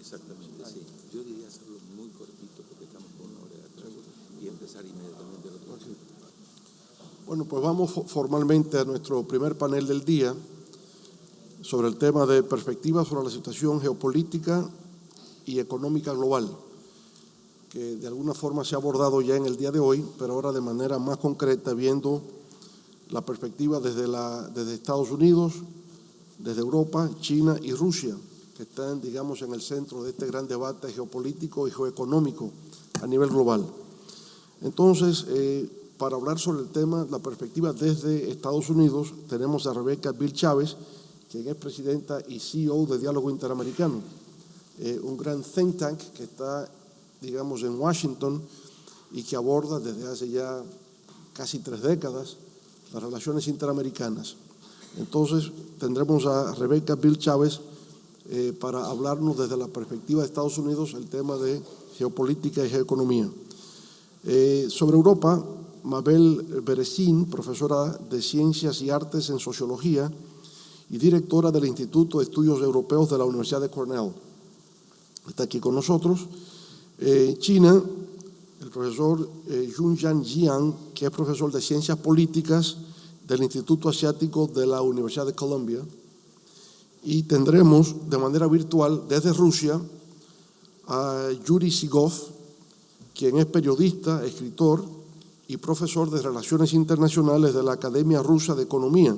Exactamente, sí. Yo diría hacerlo muy cortito porque estamos con una hora de atraso y empezar inmediatamente el otro. Okay. Bueno, pues vamos formalmente a nuestro primer panel del día sobre el tema de perspectivas sobre la situación geopolítica y económica global, que de alguna forma se ha abordado ya en el día de hoy, pero ahora de manera más concreta, viendo la perspectiva desde Estados Unidos, desde Europa, China y Rusia, que están, digamos, en el centro de este gran debate geopolítico y geoeconómico a nivel global. Entonces, para hablar sobre el tema, la perspectiva desde Estados Unidos, tenemos a Rebecca Bill Chávez, quien es presidenta y CEO de Diálogo Interamericano, un gran think tank que está, digamos, en Washington y que aborda desde hace ya casi 3 décadas las relaciones interamericanas. Entonces, tendremos a Rebecca Bill Chávez para hablarnos desde la perspectiva de Estados Unidos el tema de geopolítica y geoeconomía. Sobre Europa, Mabel Berezin, profesora de Ciencias y Artes en Sociologia y directora del Instituto de Estudios Europeos de la Universidad de Cornell, está aquí con nosotros. China, el profesor Junyan Jiang, que es profesor de Ciencias Políticas del Instituto Asiático de la Universidad de Columbia. Y tendremos de manera virtual desde Rusia a Yury Sigov, quien es periodista, escritor y profesor de Relaciones Internacionales de la Academia Rusa de Economía,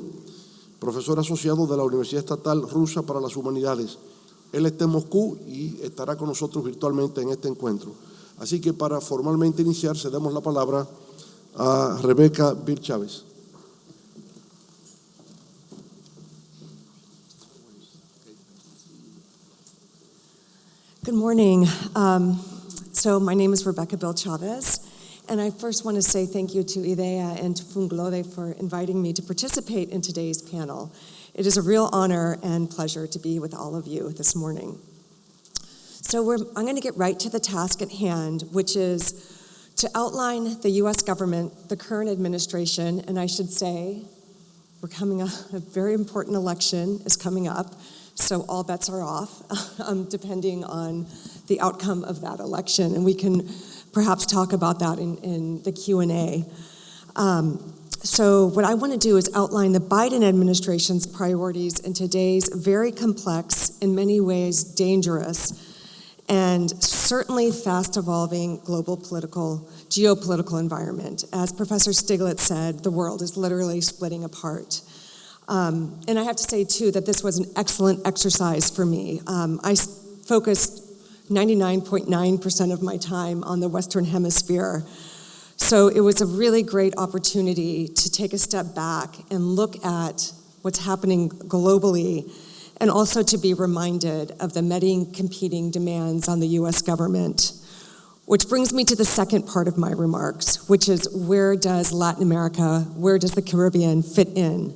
profesor asociado de la Universidad Estatal Rusa para las Humanidades. Él está en Moscú y estará con nosotros virtualmente en este encuentro. Así que para formalmente iniciar, cedemos la palabra a Rebecca Bill Chávez. Good morning. So my name is Rebecca Bill Chavez, and I first want to say thank you to IDEA and to Funglode for inviting me to participate in today's panel. It is a real honor and pleasure to be with all of you this morning. So I'm going to get right to the task at hand, which is to outline the U.S. government, the current administration, and I should say we're coming up, a very important election is coming up, so all bets are off, depending on the outcome of that election, and we can perhaps talk about that in the Q&A. So what I want to do is outline the Biden administration's priorities in today's very complex, in many ways dangerous, and certainly fast-evolving global geopolitical environment. As Professor Stiglitz said, the world is literally splitting apart. And I have to say, too, that this was an excellent exercise for me. I focused 99.9% of my time on the Western Hemisphere. So it was a really great opportunity to take a step back and look at what's happening globally, and also to be reminded of the many competing demands on the U.S. government. Which brings me to the second part of my remarks, which is where does Latin America, where does the Caribbean fit in?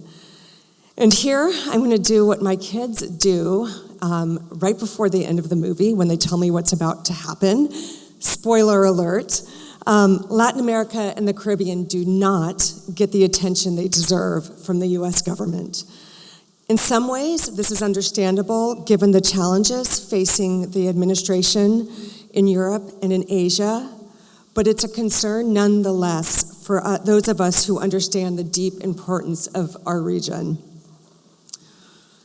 And here, I'm going to do what my kids do right before the end of the movie when they tell me what's about to happen. Spoiler alert. Latin America and the Caribbean do not get the attention they deserve from the U.S. government. In some ways, this is understandable given the challenges facing the administration in Europe and in Asia, but it's a concern nonetheless for those of us who understand the deep importance of our region.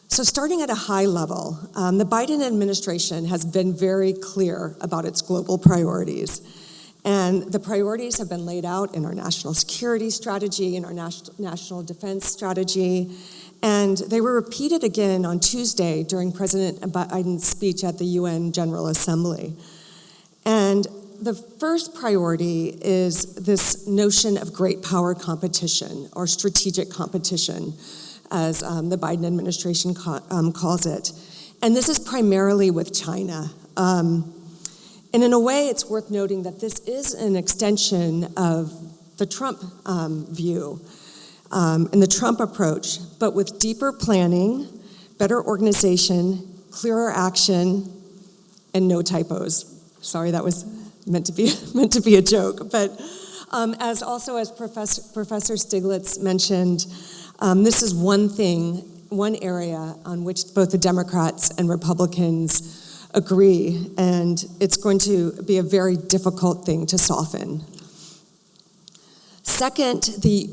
So starting at a high level, the Biden administration has been very clear about its global priorities. And the priorities have been laid out in our national security strategy, in our national defense strategy, and they were repeated again on Tuesday during President Biden's speech at the UN General Assembly. And the first priority is this notion of great power competition, or strategic competition, as the Biden administration calls it. And this is primarily with China. And in a way, it's worth noting that this is an extension of the Trump view and the Trump approach, but with deeper planning, better organization, clearer action, and no typos. Sorry, that was meant to be a joke. But as Professor Stiglitz mentioned, this is one area on which both the Democrats and Republicans agree, and it's going to be a very difficult thing to soften. Second, the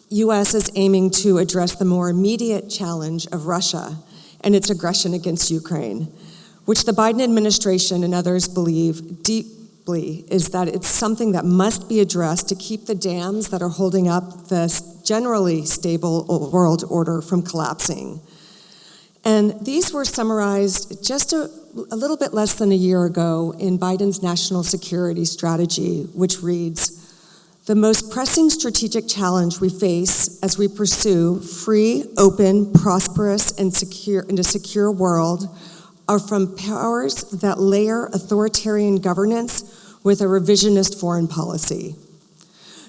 U.S. is aiming to address the more immediate challenge of Russia and its aggression against Ukraine, which the Biden administration and others believe deeply is that it's something that must be addressed to keep the dams that are holding up the generally stable world order from collapsing. And these were summarized just a little bit less than a year ago in Biden's national security strategy, which reads, "The most pressing strategic challenge we face as we pursue free, open, prosperous, and a secure world are from powers that layer authoritarian governance with a revisionist foreign policy."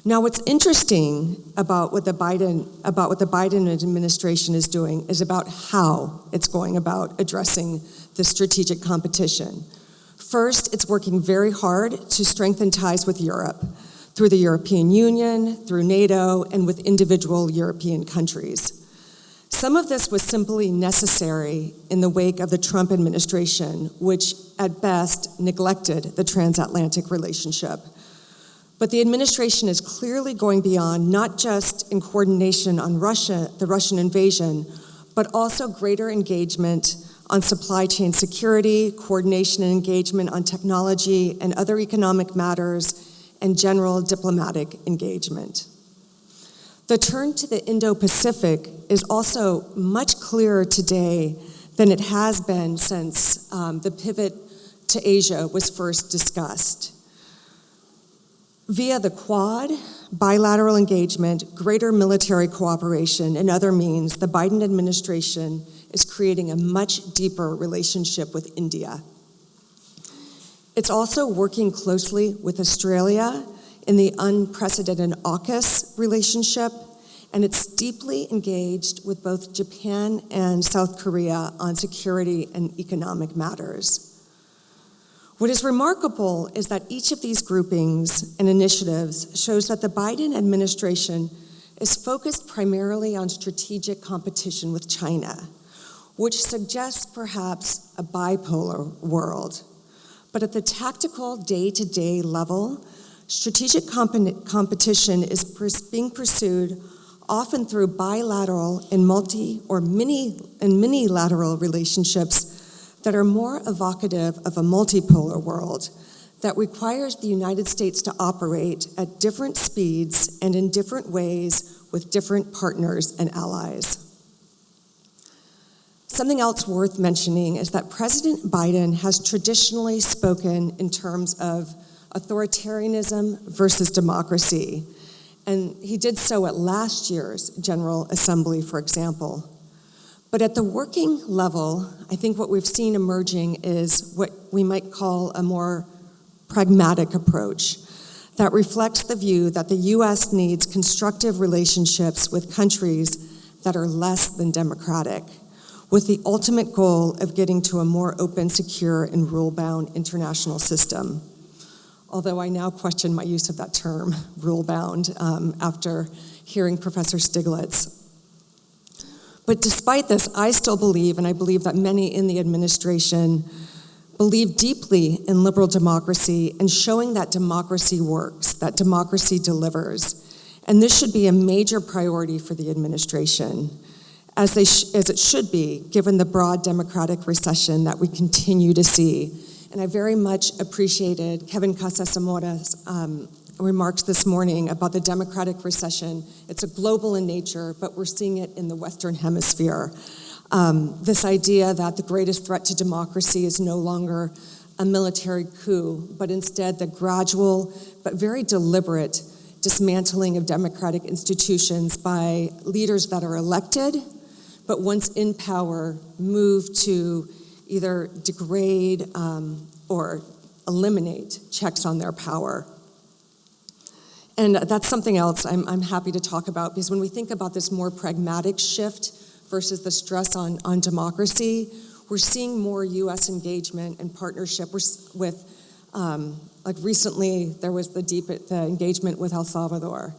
Now, what's interesting about what the Biden administration is doing is about how it's going about addressing the strategic competition. First, it's working very hard to strengthen ties with Europe through the European Union, through NATO, and with individual European countries. Some of this was simply necessary in the wake of the Trump administration, which at best neglected the transatlantic relationship. But the administration is clearly going beyond, not just in coordination on the Russian invasion, but also greater engagement on supply chain security, coordination and engagement on technology and other economic matters, and general diplomatic engagement. The turn to the Indo-Pacific is also much clearer today than it has been since the pivot to Asia was first discussed. Via the Quad, bilateral engagement, greater military cooperation, and other means, the Biden administration is creating a much deeper relationship with India. It's also working closely with Australia in the unprecedented AUKUS relationship, and it's deeply engaged with both Japan and South Korea on security and economic matters. What is remarkable is that each of these groupings and initiatives shows that the Biden administration is focused primarily on strategic competition with China, which suggests perhaps a bipolar world. But at the tactical day-to-day level, strategic competition is being pursued often through bilateral and mini-lateral relationships that are more evocative of a multipolar world that requires the United States to operate at different speeds and in different ways with different partners and allies. Something else worth mentioning is that President Biden has traditionally spoken in terms of authoritarianism versus democracy, and he did so at last year's General Assembly, for example. But at the working level, I think what we've seen emerging is what we might call a more pragmatic approach that reflects the view that the U.S. needs constructive relationships with countries that are less than democratic, with the ultimate goal of getting to a more open, secure, and rule-bound international system. Although I now question my use of that term, rule-bound, after hearing Professor Stiglitz. But despite this, I still believe, and I believe that many in the administration believe deeply in liberal democracy and showing that democracy works, that democracy delivers. And this should be a major priority for the administration, as it should be, given the broad democratic recession that we continue to see. And I very much appreciated Kevin Casasamora's remarks this morning about the democratic recession. It's a global in nature, but we're seeing it in the Western Hemisphere. This idea that the greatest threat to democracy is no longer a military coup, but instead the gradual but very deliberate dismantling of democratic institutions by leaders that are elected, but once in power, move to either degrade or eliminate checks on their power. And that's something else I'm happy to talk about, because when we think about this more pragmatic shift versus the stress on democracy, we're seeing more U.S. engagement and partnership with, like recently there was the engagement with El Salvador.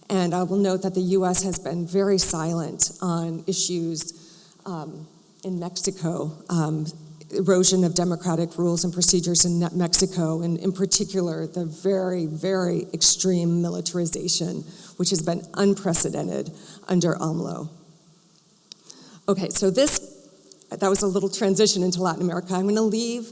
And I will note that the U.S. has been very silent on issues in Mexico, erosion of democratic rules and procedures in Mexico, and in particular, the very, very extreme militarization, which has been unprecedented under AMLO. Okay, so that was a little transition into Latin America. I'm going to leave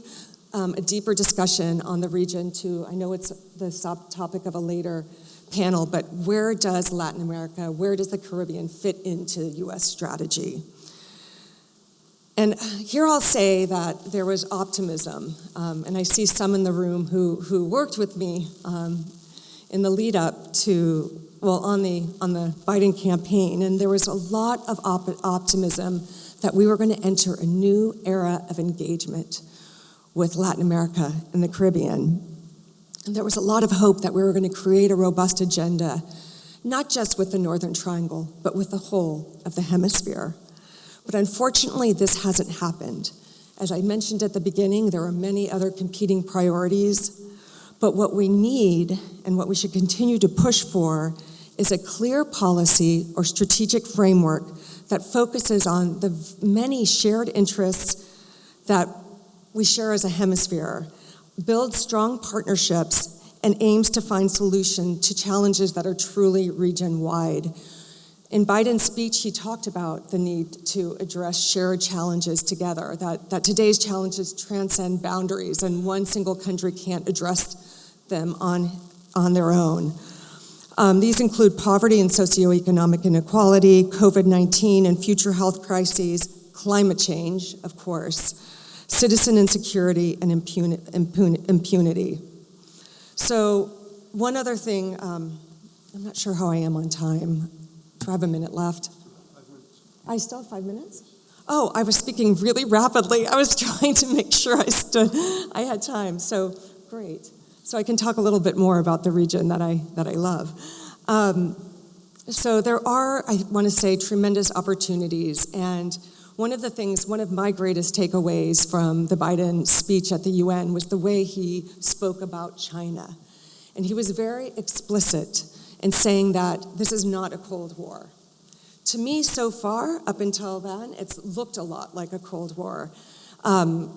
a deeper discussion on the region to, I know it's the subtopic of a later panel, but where does Latin America, where does the Caribbean fit into U.S. strategy? And here I'll say that there was optimism, and I see some in the room who worked with me in the lead up to, well, on the Biden campaign, and there was a lot of optimism that we were going to enter a new era of engagement with Latin America and the Caribbean. And there was a lot of hope that we were going to create a robust agenda, not just with the Northern Triangle, but with the whole of the hemisphere. But unfortunately, this hasn't happened. As I mentioned at the beginning, there are many other competing priorities, but what we need and what we should continue to push for is a clear policy or strategic framework that focuses on the many shared interests that we share as a hemisphere, builds strong partnerships, and aims to find solutions to challenges that are truly region-wide. In Biden's speech, he talked about the need to address shared challenges together, that today's challenges transcend boundaries and one single country can't address them on their own. These include poverty and socioeconomic inequality, COVID-19 and future health crises, climate change, of course, citizen insecurity, and impunity. So one other thing, I'm not sure how I am on time. Do I have a minute left? 5 minutes. I still have 5 minutes? Oh, I was speaking really rapidly. I was trying to make sure I had time. So great. So I can talk a little bit more about the region that I love. So there are, I want to say, tremendous opportunities. And one of my greatest takeaways from the Biden speech at the UN was the way he spoke about China. And he was very explicit in saying that this is not a Cold War. To me, so far, up until then, it's looked a lot like a Cold War.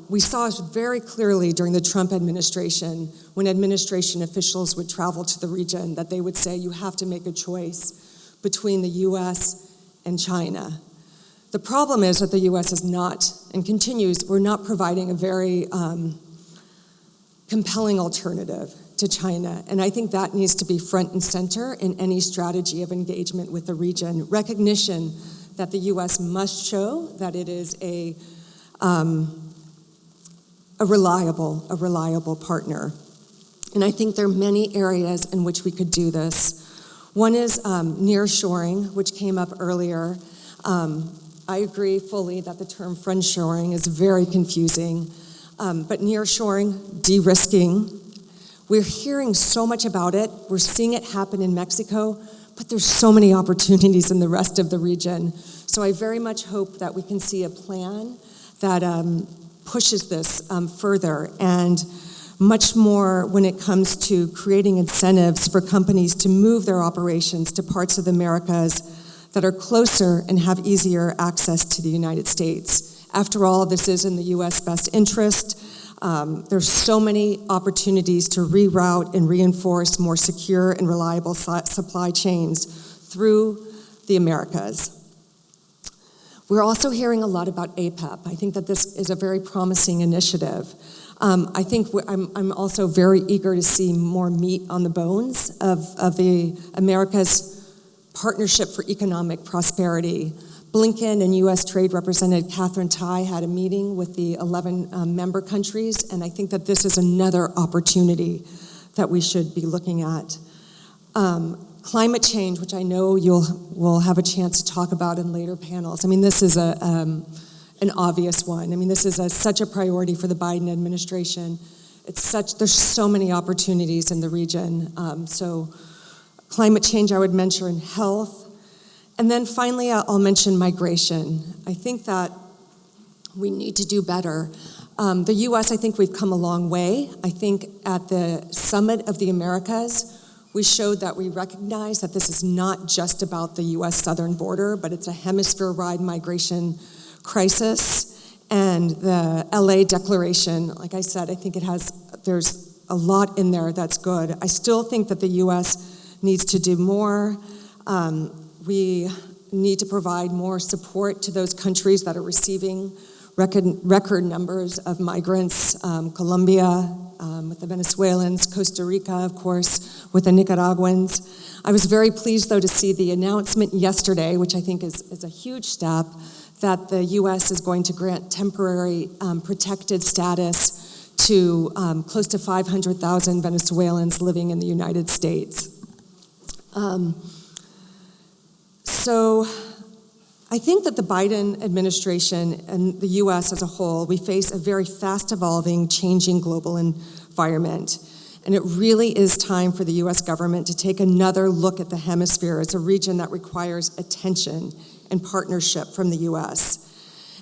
We saw very clearly during the Trump administration, when administration officials would travel to the region, that they would say, you have to make a choice between the U.S. and China. The problem is that the U.S. is not, and continues, we're not providing a very compelling alternative to China. And I think that needs to be front and center in any strategy of engagement with the region. Recognition that the U.S. must show that it is a reliable partner. And I think there are many areas in which we could do this. One is nearshoring, which came up earlier. I agree fully that the term friendshoring is very confusing, but nearshoring, de-risking, we're hearing so much about it. We're seeing it happen in Mexico, but there's so many opportunities in the rest of the region. So I very much hope that we can see a plan that pushes this further, and much more when it comes to creating incentives for companies to move their operations to parts of the Americas that are closer and have easier access to the United States. After all, this is in the U.S. best interest. There's so many opportunities to reroute and reinforce more secure and reliable supply chains through the Americas. We're also hearing a lot about APEP. I think that this is a very promising initiative. I think I'm also very eager to see more meat on the bones of the America's Partnership for Economic Prosperity. Blinken and U.S. Trade Representative Catherine Tai had a meeting with the 11 member countries, and I think that this is another opportunity that we should be looking at. Climate change, which I know we'll have a chance to talk about in later panels. I mean, this is an obvious one. I mean, this is such a priority for the Biden administration. There's so many opportunities in the region. So climate change, I would mention health. And then finally, I'll mention migration. I think that we need to do better. The U.S., I think we've come a long way. I think at the Summit of the Americas, we showed that we recognize that this is not just about the U.S. southern border, but it's a hemisphere-wide migration crisis. And the LA Declaration, like I said, I think there's a lot in there that's good. I still think that the U.S. needs to do more. We need to provide more support to those countries that are receiving record numbers of migrants, Colombia with the Venezuelans, Costa Rica, of course, with the Nicaraguans. I was very pleased, though, to see the announcement yesterday, which I think is a huge step, that the U.S. is going to grant temporary protected status to close to 500,000 Venezuelans living in the United States. So I think that the Biden administration and the U.S. as a whole, we face a very fast-evolving, changing global environment. And it really is time for the U.S. government to take another look at the hemisphere as a region that requires attention and partnership from the U.S.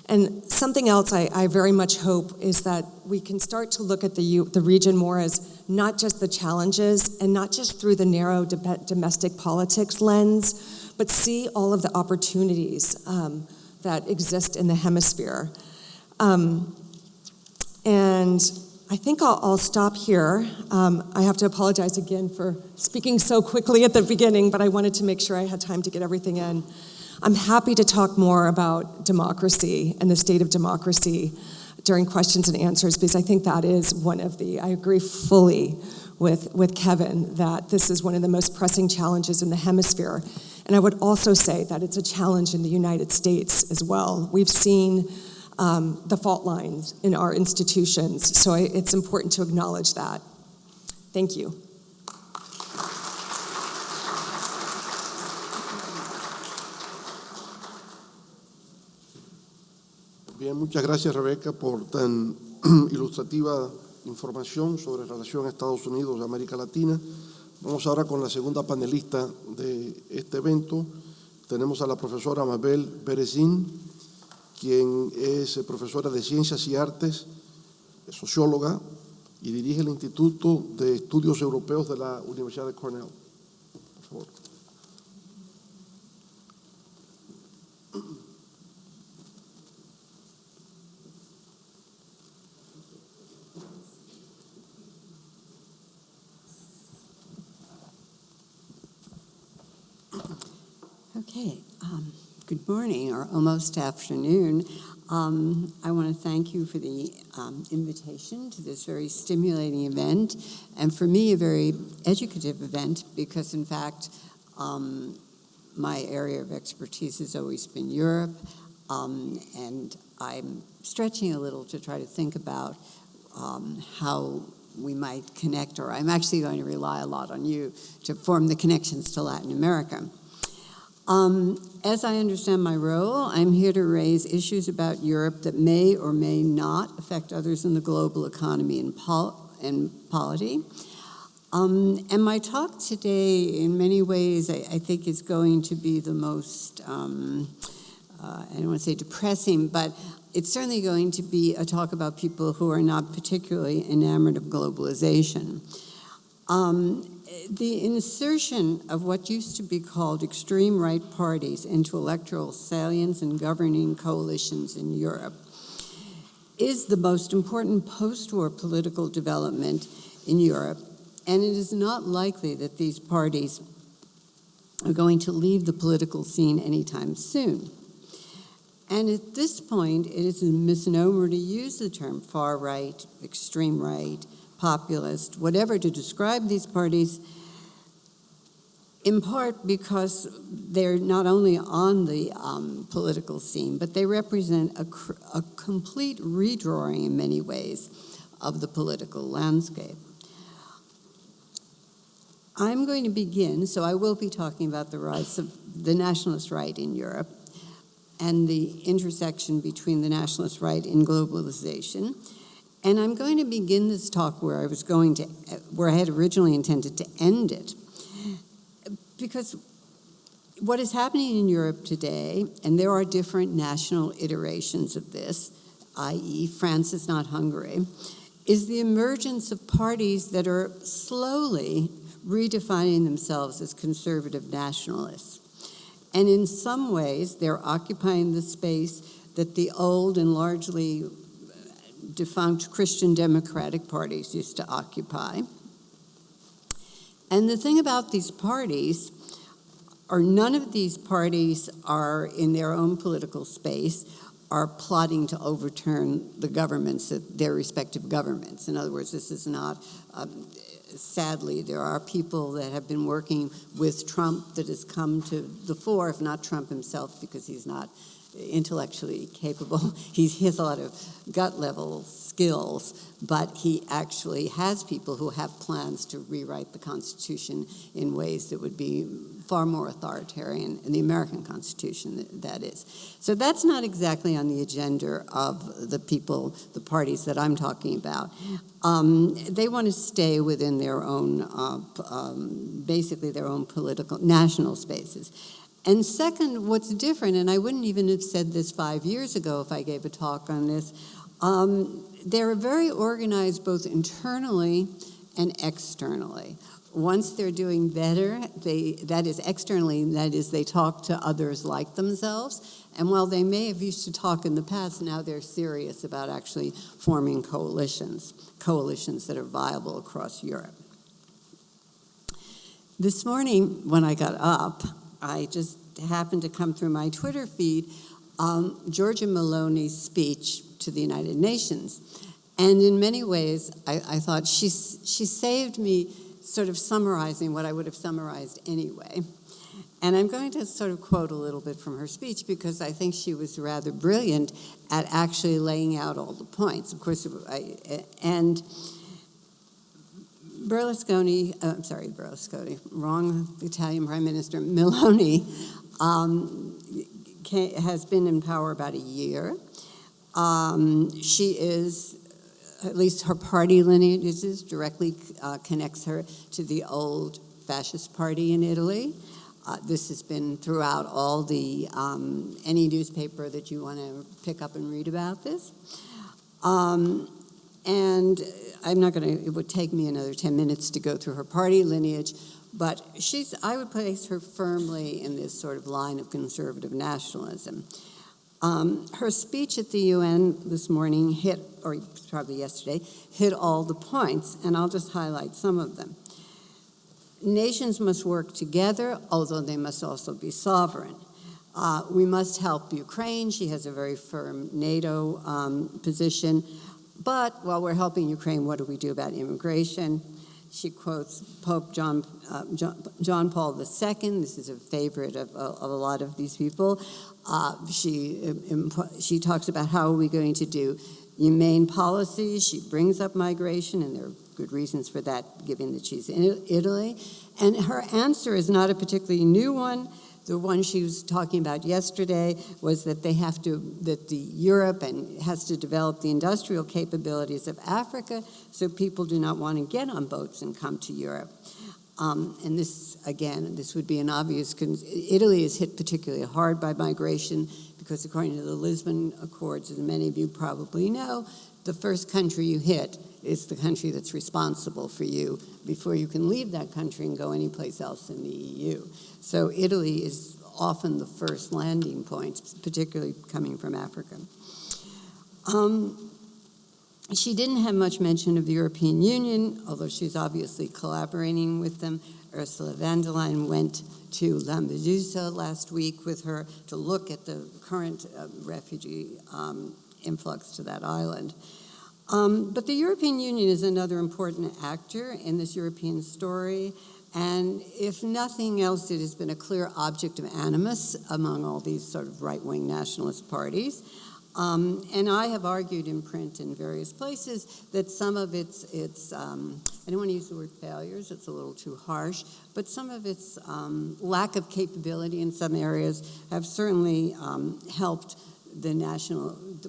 And something else I very much hope is that we can start to look at the region more as not just the challenges and not just through the narrow domestic politics lens, but see all of the opportunities that exist in the hemisphere. And I think I'll stop here. I have to apologize again for speaking so quickly at the beginning, but I wanted to make sure I had time to get everything in. I'm happy to talk more about democracy and the state of democracy during questions and answers, because I think that is I agree fully with Kevin that this is one of the most pressing challenges in the hemisphere. And I would also say that it's a challenge in the United States as well. We've seen the fault lines in our institutions, so it's important to acknowledge that. Thank you. Bien, muchas gracias, Rebeca, por tan ilustrativa información sobre relación Estados Unidos y América Latina. Vamos ahora con la segunda panelista de este evento. Tenemos a la profesora Mabel Berezin, quien es profesora de Ciencias y Artes, es socióloga y dirige el Instituto de Estudios Europeos de la Universidad de Cornell. Por favor. Okay, good morning, or almost afternoon. I want to thank you for the invitation to this very stimulating event, and for me, a very educative event, because in fact, my area of expertise has always been Europe, and I'm stretching a little to try to think about how we might connect, or I'm actually going to rely a lot on you to form the connections to Latin America. As I understand my role, I'm here to raise issues about Europe that may or may not affect others in the global economy and polity. And my talk today, in many ways, I think is going to be the most, I don't want to say depressing, but it's certainly going to be a talk about people who are not particularly enamored of globalization. The insertion of what used to be called extreme right parties into electoral salience and governing coalitions in Europe is the most important post-war political development in Europe, and it is not likely that these parties are going to leave the political scene anytime soon. And at this point, it is a misnomer to use the term far right, extreme right, populist, whatever, to describe these parties, in part because they're not only on the political scene, but they represent a complete redrawing in many ways of the political landscape. I'm going to begin, so I will be talking about the rise of the nationalist right in Europe and the intersection between the nationalist right and globalization. And I'm going to begin this talk where I had originally intended to end it. Because what is happening in Europe today, and there are different national iterations of this, i.e. France is not Hungary, is the emergence of parties that are slowly redefining themselves as conservative nationalists. And in some ways, they're occupying the space that the old and largely defunct Christian democratic parties used to occupy. And the thing about these parties, or none of these parties are in their own political space, are plotting to overturn the governments, their respective governments. In other words, this is not, sadly, there are people that have been working with Trump that has come to the fore, if not Trump himself, because he's not intellectually capable. He has a lot of gut-level skills, but he actually has people who have plans to rewrite the Constitution in ways that would be far more authoritarian in the American Constitution, that is. So that's not exactly on the agenda of the people, the parties that I'm talking about. They want to stay within their own, basically their own political, national spaces. And second, what's different, and I wouldn't even have said this 5 years ago if I gave a talk on this, they're very organized both internally and externally. Once they're doing better, that is externally, that is they talk to others like themselves. And while they may have used to talk in the past, now they're serious about actually forming coalitions that are viable across Europe. This morning, when I got up, I just happened to come through my Twitter feed, Giorgia Meloni's speech to the United Nations. And in many ways, I thought she saved me sort of summarizing what I would have summarized anyway. And I'm going to sort of quote a little bit from her speech because I think she was rather brilliant at actually laying out all the points. Of course, and Berlusconi, wrong Italian Prime Minister, Meloni, has been in power about a year. She is, at least her party lineages directly connects her to the old fascist party in Italy. This has been throughout all the, any newspaper that you want to pick up and read about this. And I'm not going to, it would take me another 10 minutes to go through her party lineage, but I would place her firmly in this sort of line of conservative nationalism. Her speech at the UN this morning hit, or probably yesterday, hit all the points, and I'll just highlight some of them. Nations must work together, although they must also be sovereign. We must help Ukraine. She has a very firm NATO position. But while we're helping Ukraine, what do we do about immigration? She quotes Pope John Paul II. This is a favorite of a lot of these people. She talks about how are we going to do humane policies. She brings up migration, and there are good reasons for that, given that she's in Italy. And her answer is not a particularly new one. The one she was talking about yesterday was that Europe has to develop the industrial capabilities of Africa so people do not want to get on boats and come to Europe. And this would be an obvious, Italy is hit particularly hard by migration because according to the Lisbon Accords, as many of you probably know, the first country you hit is the country that's responsible for you before you can leave that country and go anyplace else in the EU. So Italy is often the first landing point, particularly coming from Africa. She didn't have much mention of the European Union, although she's obviously collaborating with them. Ursula von der Leyen went to Lampedusa last week with her to look at the current refugee influx to that island. But the European Union is another important actor in this European story, and if nothing else, it has been a clear object of animus among all these sort of right-wing nationalist parties. And I have argued in print in various places that some of its I don't want to use the word failures, it's a little too harsh, but some of its lack of capability in some areas have certainly helped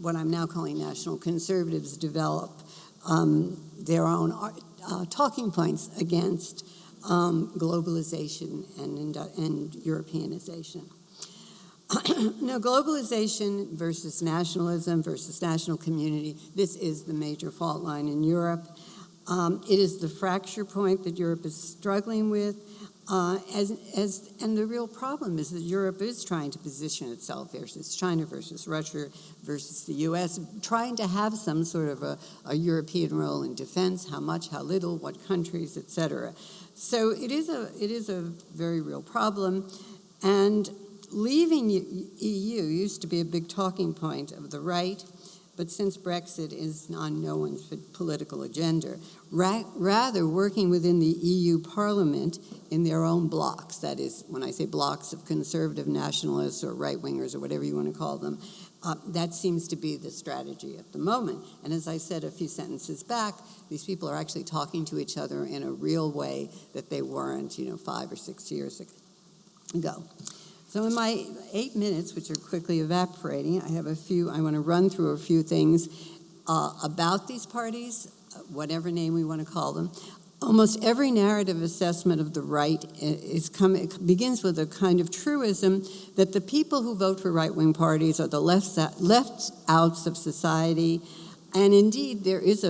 what I'm now calling national conservatives develop their own talking points against globalization and Europeanization. Now, globalization versus nationalism versus national community, this is the major fault line in Europe. It is the fracture point that Europe is struggling with. And the real problem is that Europe is trying to position itself versus China, versus Russia, versus the U.S., trying to have some sort of a European role in defense, how much, how little, what countries, etc. So it is a very real problem. And leaving EU used to be a big talking point of the right, but since Brexit is on no one's political agenda, rather working within the EU Parliament in their own blocs, that is, when I say blocs of conservative nationalists or right-wingers or whatever you want to call them, that seems to be the strategy at the moment. And as I said a few sentences back, these people are actually talking to each other in a real way that they weren't, 5 or 6 years ago. So in my 8 minutes, which are quickly evaporating, I want to run through a few things about these parties, whatever name we want to call them. Almost every narrative assessment of the right begins with a kind of truism that the people who vote for right-wing parties are the left outs of society. And indeed, there is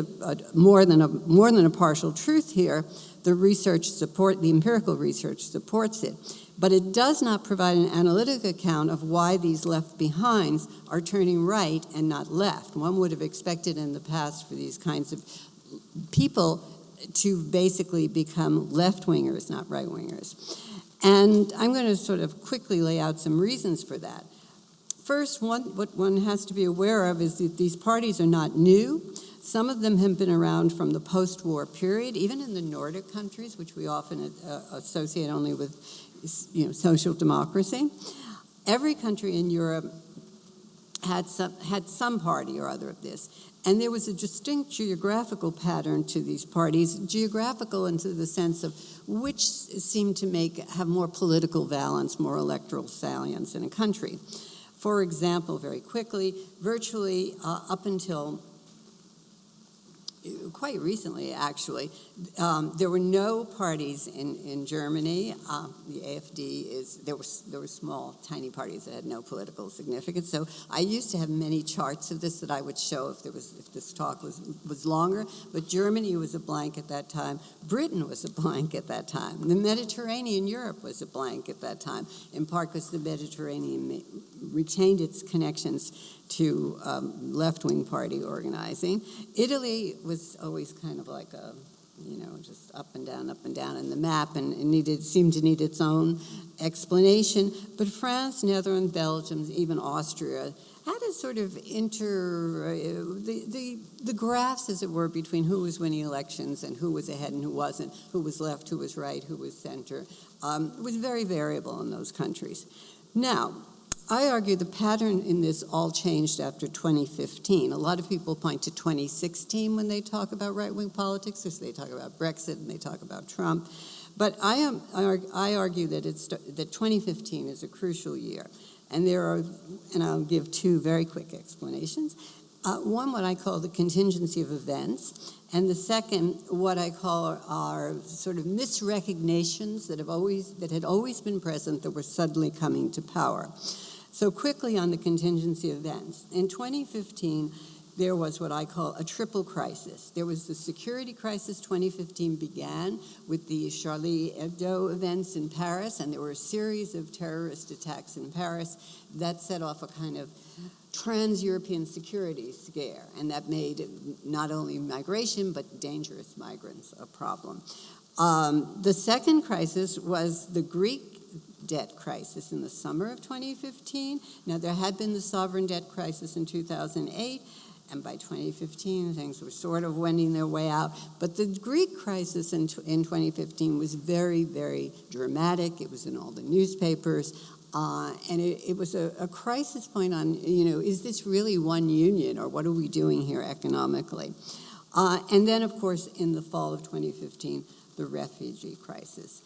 more than a partial truth here. The empirical research supports it. But it does not provide an analytic account of why these left behinds are turning right and not left. One would have expected in the past for these kinds of people to basically become left-wingers, not right-wingers. And I'm going to sort of quickly lay out some reasons for that. First, what one has to be aware of is that these parties are not new. Some of them have been around from the post-war period, even in the Nordic countries, which we often associate only with social democracy. Every country in Europe had some party or other of this. And there was a distinct geographical pattern to these parties, geographical into the sense of which seemed to have more political valence, more electoral salience in a country. For example, very quickly, virtually up until quite recently, actually, there were no parties in Germany. The AfD there were small, tiny parties that had no political significance. So I used to have many charts of this that I would show if this talk was longer. But Germany was a blank at that time. Britain was a blank at that time. The Mediterranean Europe was a blank at that time, in part because the Mediterranean retained its connections to left-wing party organizing. Italy was always kind of like just up and down in the map, and seemed to need its own explanation. But France, Netherlands, Belgium, even Austria had a sort of the graphs, as it were, between who was winning elections and who was ahead and who wasn't, who was left, who was right, who was center, was very variable in those countries. Now, I argue the pattern in this all changed after 2015. A lot of people point to 2016 when they talk about right-wing politics, because they talk about Brexit and they talk about Trump. But I argue that 2015 is a crucial year. And I'll give two very quick explanations. One, what I call the contingency of events, and the second, what I call are sort of misrecognitions that had always been present that were suddenly coming to power. So quickly on the contingency events. In 2015, there was what I call a triple crisis. There was the security crisis. 2015 began with the Charlie Hebdo events in Paris, and there were a series of terrorist attacks in Paris that set off a kind of trans-European security scare, and that made not only migration, but dangerous migrants a problem. The second crisis was the Greek debt crisis in the summer of 2015. Now, there had been the sovereign debt crisis in 2008, and by 2015, things were sort of wending their way out. But the Greek crisis in 2015 was very, very dramatic. It was in all the newspapers. And it was a crisis point on, is this really one union, or what are we doing here economically? And then, of course, in the fall of 2015, the refugee crisis,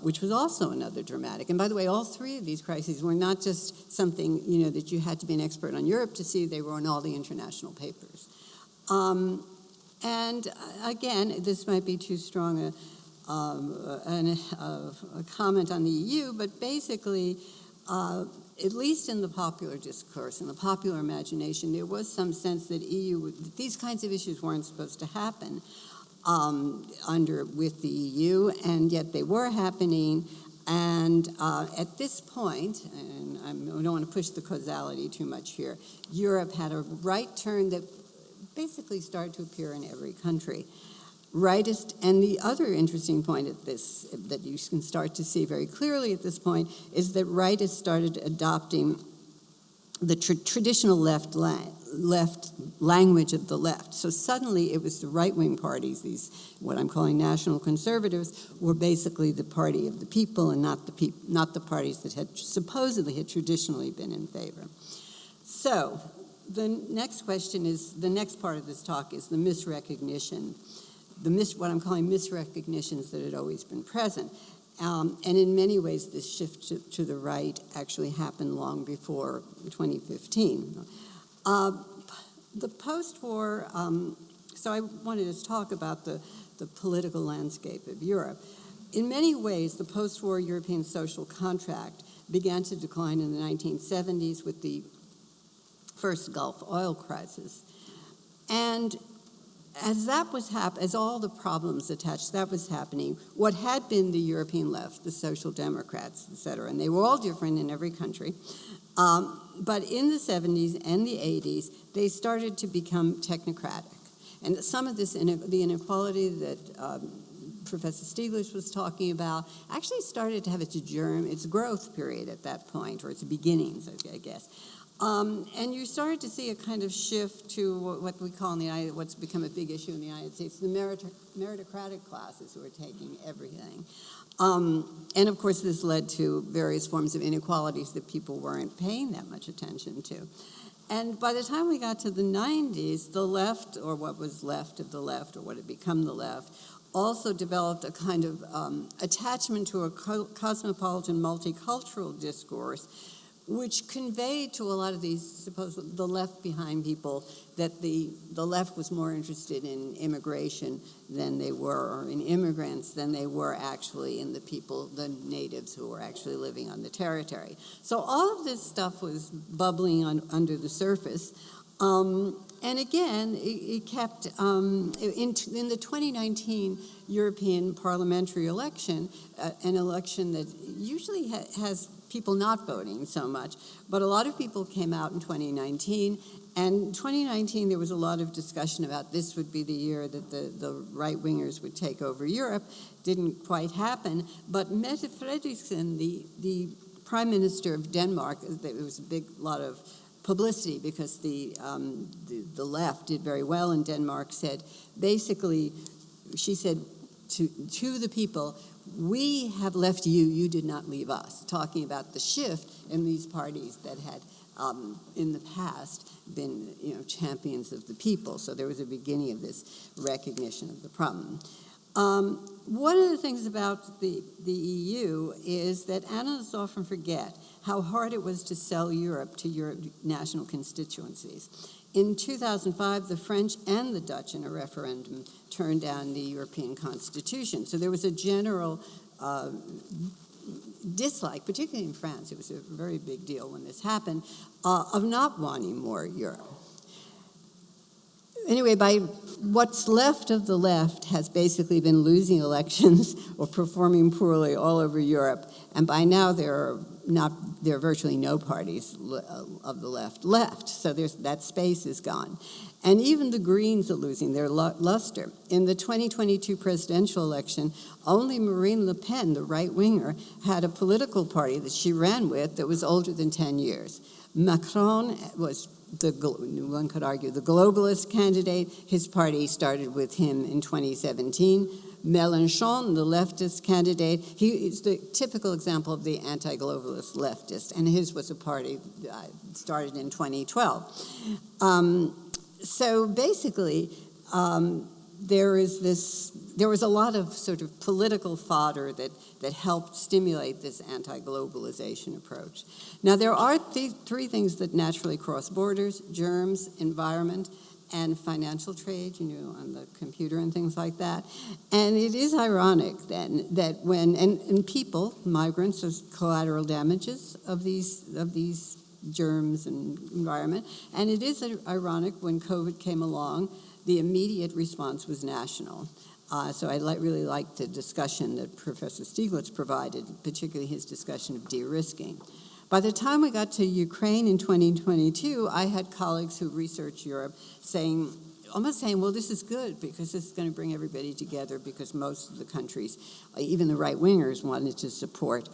which was also another dramatic. And by the way, all three of these crises were not just something, that you had to be an expert on Europe to see. They were in all the international papers. And again, this might be too strong a comment on the EU, but basically, at least in the popular discourse, in the popular imagination, there was some sense that these kinds of issues weren't supposed to happen. with the EU, and yet they were happening. And at this point, and I don't want to push the causality too much here, Europe had a right turn that basically started to appear in every country. Rightist, and the other interesting point at this, that you can start to see very clearly at this point, is that rightists started adopting the traditional left language of the left. So suddenly it was the right-wing parties, these what I'm calling national conservatives, were basically the party of the people and not the parties that had supposedly traditionally been in favor. So the next question is, the next part of this talk is the misrecognition, what I'm calling misrecognitions that had always been present. And in many ways, this shift to the right actually happened long before 2015. The post-war, so I wanted to talk about the political landscape of Europe. In many ways, the post-war European social contract began to decline in the 1970s with the first Gulf oil crisis. And as that was as all the problems attached, that was happening, what had been the European left, the Social Democrats, et cetera, and they were all different in every country, but in the 70s and the 80s, they started to become technocratic. And some of this, the inequality that Professor Stiglitz was talking about, actually started to have its growth period at that point, or its beginnings, I guess. And you started to see a kind of shift to what we call what's become a big issue in the United States, the meritocratic classes who are taking everything. And of course, this led to various forms of inequalities that people weren't paying that much attention to. And by the time we got to the 90s, the left, or what was left of the left, or what had become the left, also developed a kind of attachment to a cosmopolitan, multicultural discourse, which conveyed to a lot of these, the left-behind people, that the left was more interested in immigration than they were, or in immigrants than they were actually in the people, the natives who were actually living on the territory. So all of this stuff was bubbling under the surface. And again, it kept, in the 2019 European parliamentary election, an election that usually has people not voting so much, but a lot of people came out in 2019, and 2019 there was a lot of discussion about this would be the year that the right-wingers would take over Europe. Didn't quite happen, but Mette Frederiksen, the Prime Minister of Denmark, there was a lot of publicity because the left did very well in Denmark, she said to the people, "We have left you, you did not leave us," talking about the shift in these parties that had in the past been champions of the people. So there was a beginning of this recognition of the problem. One of the things about the EU is that analysts often forget how hard it was to sell Europe to Europe national constituencies. In 2005, the French and the Dutch, in a referendum, turned down the European Constitution. So there was a general dislike, particularly in France, it was a very big deal when this happened, of not wanting more Europe. Anyway, by what's left of the left has basically been losing elections or performing poorly all over Europe, and by now there are virtually no parties of the left. So that space is gone. And even the Greens are losing their luster. In the 2022 presidential election, only Marine Le Pen, the right-winger, had a political party that she ran with that was older than 10 years. Macron was, one could argue, the globalist candidate. His party started with him in 2017. Mélenchon, the leftist candidate, he is the typical example of the anti-globalist leftist, and his was a party that started in 2012. So basically, there was a lot of sort of political fodder that helped stimulate this anti-globalization approach. Now, there are three things that naturally cross borders: germs, environment, and financial trade, on the computer and things like that. And it is ironic then that when, and people, migrants, there's collateral damages of these germs and environment. And it is ironic when COVID came along the immediate response was national. So I really liked the discussion that Professor Stieglitz provided, particularly his discussion of de-risking. By the time we got to Ukraine in 2022, I had colleagues who research Europe almost saying, well, this is good because this is going to bring everybody together because most of the countries, even the right-wingers, wanted to support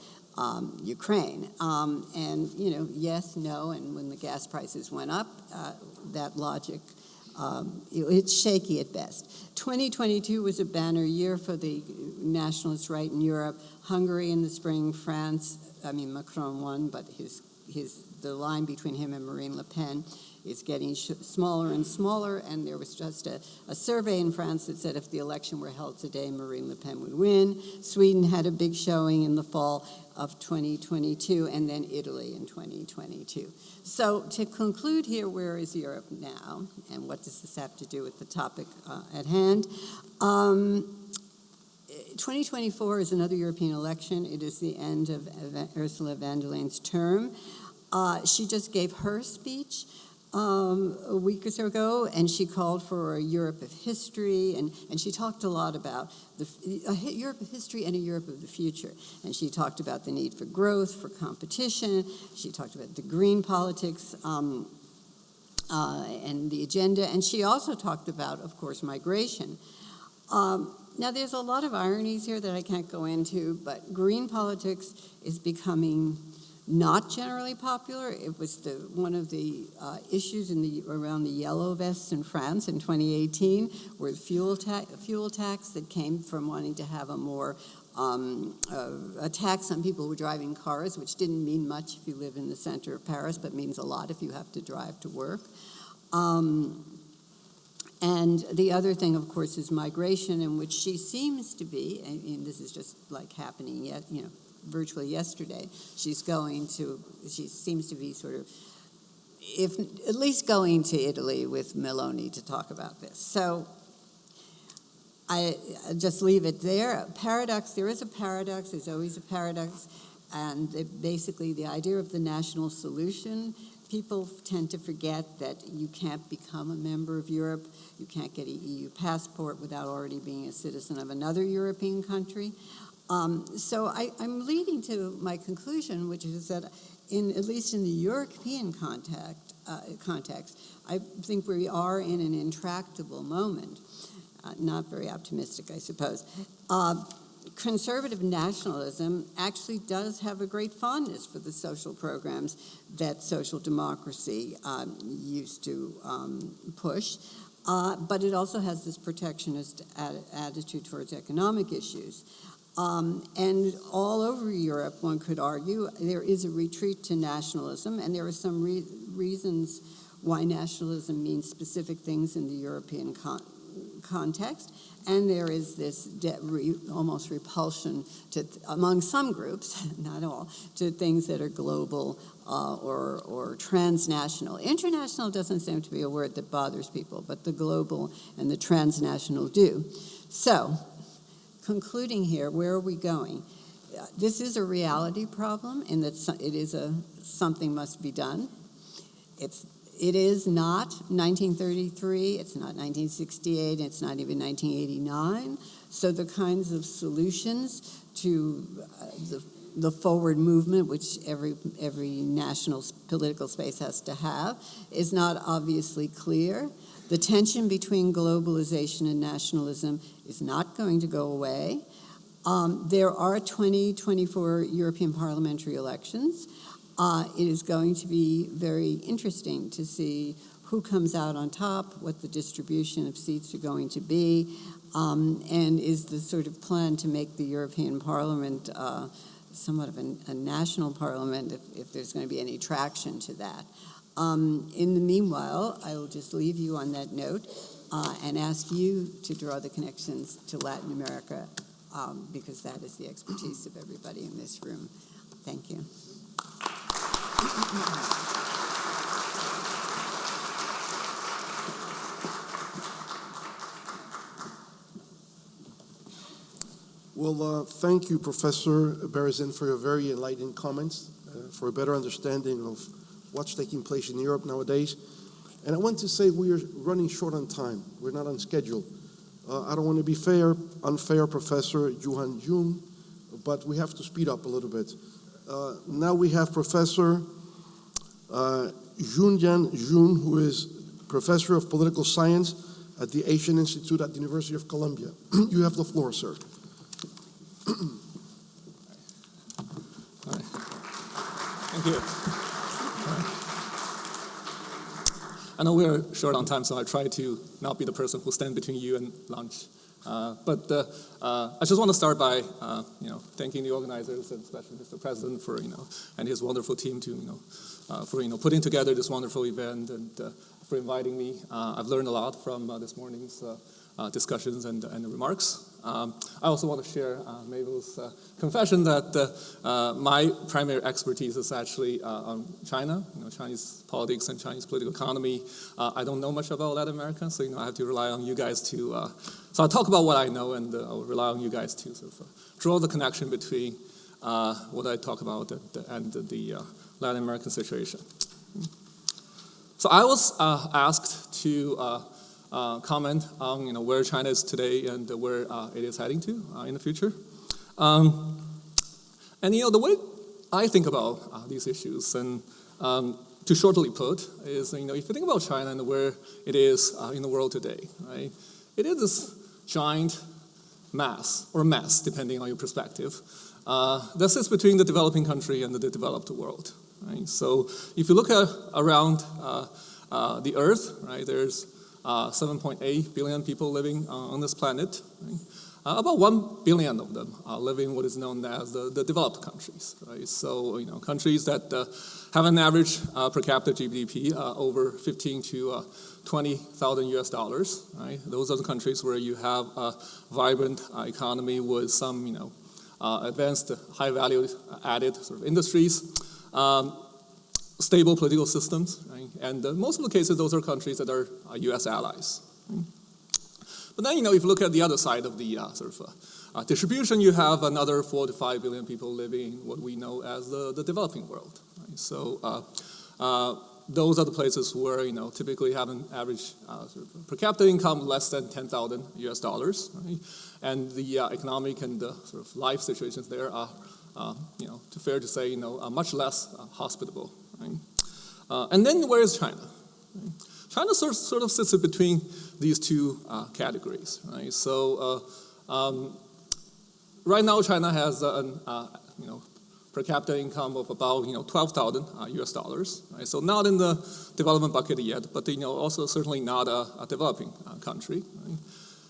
Ukraine. And, yes, no, and when the gas prices went up, that logic, it's shaky at best. 2022 was a banner year for the nationalist right in Europe. Hungary in the spring, France, Macron won, but the line between him and Marine Le Pen is getting smaller and smaller, and there was just a survey in France that said if the election were held today, Marine Le Pen would win. Sweden had a big showing in the fall of 2022, and then Italy in 2022. So to conclude here, where is Europe now, and what does this have to do with the topic at hand? 2024 is another European election. It is the end of Ursula von der Leyen's term. She just gave her speech a week or so ago, and she called for a Europe of history, and she talked a lot about a Europe of history and a Europe of the future. And she talked about the need for growth, for competition. She talked about the green politics and the agenda, and she also talked about, of course, migration. Now, there's a lot of ironies here that I can't go into, but green politics is becoming not generally popular. It was one of the issues around the yellow vests in France in 2018, were fuel tax that came from wanting to have a more a tax on people who were driving cars, which didn't mean much if you live in the center of Paris, but means a lot if you have to drive to work. And the other thing, of course, is migration, in which she seems to be, and this is just like happening yet, virtually yesterday, she seems to be sort of, at least going to Italy with Meloni to talk about this. So I just leave it there. Paradox, there is a paradox, there's always a paradox, and basically the idea of the national solution, people tend to forget that you can't become a member of Europe, you can't get an EU passport without already being a citizen of another European country. So I'm leading to my conclusion, which is that at least in the European context, I think we are in an intractable moment. Not very optimistic, I suppose. Conservative nationalism actually does have a great fondness for the social programs that social democracy used to push, but it also has this protectionist attitude towards economic issues. And all over Europe, one could argue, there is a retreat to nationalism, and there are some reasons why nationalism means specific things in the European context, and there is this almost repulsion among some groups, not all, to things that are global or transnational. International doesn't seem to be a word that bothers people, but the global and the transnational do. So, concluding here, where are we going? This is a reality problem in that it is something must be done. It is not 1933, it's not 1968, it's not even 1989. So the kinds of solutions to the forward movement, which every national political space has to have, is not obviously clear. The tension between globalization and nationalism is not going to go away. There are 2024 European parliamentary elections. It is going to be very interesting to see who comes out on top, what the distribution of seats are going to be, and is the sort of plan to make the European Parliament somewhat of a national parliament if there's going to be any traction to that. In the meanwhile, I will just leave you on that note and ask you to draw the connections to Latin America because that is the expertise of everybody in this room. Thank you. Well, thank you, Professor Berezin, for your very enlightening comments, for a better understanding of what's taking place in Europe nowadays. And I want to say we are running short on time. We're not on schedule. I don't want to be unfair, Professor Junyan, but we have to speed up a little bit. Now we have Professor Junyan, who is Professor of Political Science at the Asian Institute at the University of Columbia. You have the floor, sir. Thank you. I know we're short on time, so I try to not be the person who stands between you and lunch. But I just want to start by, thanking the organizers and especially Mr. President for, and his wonderful team to, for, putting together this wonderful event and for inviting me. I've learned a lot from this morning's discussions and remarks. I also want to share Mabel's confession that my primary expertise is actually on China, Chinese politics and Chinese political economy. I don't know much about Latin America, so I have to rely on you guys to. So I'll talk about what I know, and I'll rely on you guys to sort of draw the connection between what I talk about and the Latin American situation. So I was asked to comment on where China is today and where it is heading to in the future. And the way I think about these issues, and to shortly put, is if you think about China and where it is in the world today, right? It is this giant mass, or mess, depending on your perspective, that sits between the developing country and the developed world. Right? So if you look around the Earth, right, there's 7.8 billion people living on this planet. Right? About 1 billion of them live in what is known as the developed countries. Right? So countries that have an average per capita GDP over 15 to 20,000 US dollars. Right? Those are the countries where you have a vibrant economy with some advanced high value added sort of industries. Stable political systems, right? And most of the cases, those are countries that are U.S. allies. Right? But then, if you look at the other side of the distribution, you have another 4 to 5 billion people living in what we know as the developing world. Right? So those are the places where typically have an average per capita income less than 10,000 US dollars, right? And the economic and sort of life situations there are, fair to say, much less hospitable. Right? And then where is China? Right? China sort of sits in between these two categories. Right? So right now China has an per capita income of about 12,000 US dollars. Right? So not in the development bucket yet, but also certainly not a developing country. Right?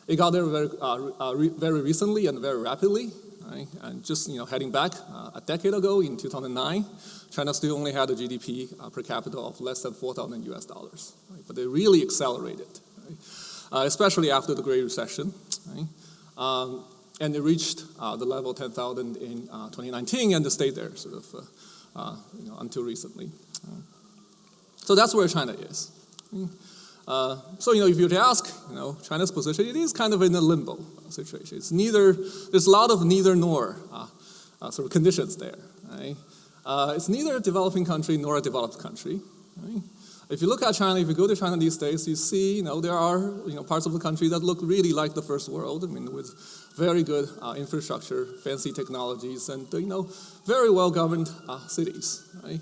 It got there very recently and very rapidly. Right? And just heading back a decade ago in 2009, China still only had a GDP per capita of less than 4,000 US dollars. Right? But they really accelerated, right? Especially after the Great Recession. Right? And it reached the level of 10,000 in 2019, and it stayed there sort of until recently. So that's where China is. So if you were to ask, China's position, it is kind of in a limbo situation. It's there's a lot of neither nor sort of conditions there. Right? It's neither a developing country nor a developed country. Right? If you look at China, if you go to China these days, you see, there are parts of the country that look really like the first world. I mean, with very good infrastructure, fancy technologies, and very well governed cities. Right?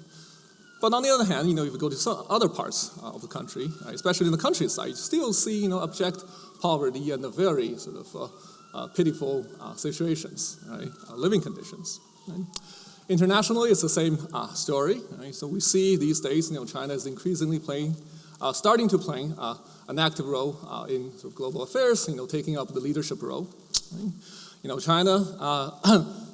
But on the other hand, if you go to some other parts of the country, right, especially in the countryside, you still see, abject poverty and very sort of pitiful situations, right, living conditions. Right? Internationally, it's the same story. Right? So we see these days, China is increasingly starting to play an active role in sort of global affairs, taking up the leadership role. Right? China,